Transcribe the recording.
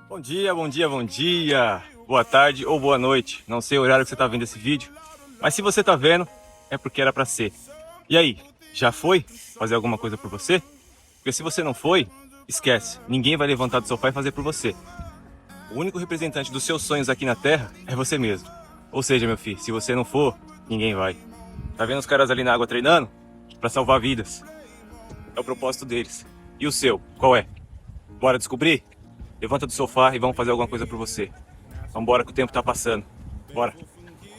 Bom dia, bom dia, bom dia. Boa tarde ou boa noite. Não sei o horário que você tá vendo esse vídeo, mas se você tá vendo, é porque era pra ser. E aí, já foi fazer alguma coisa por você? Porque se você não foi, esquece. Ninguém vai levantar do sofá e fazer por você. O único representante dos seus sonhos aqui na Terra é você mesmo. Ou seja, meu filho, se você não for, ninguém vai. Tá vendo os caras ali na água treinando? Pra salvar vidas. É o propósito deles. E o seu, qual é? Bora descobrir? Levanta do sofá e vamos fazer alguma coisa por você. Vambora que o tempo tá passando. Bora.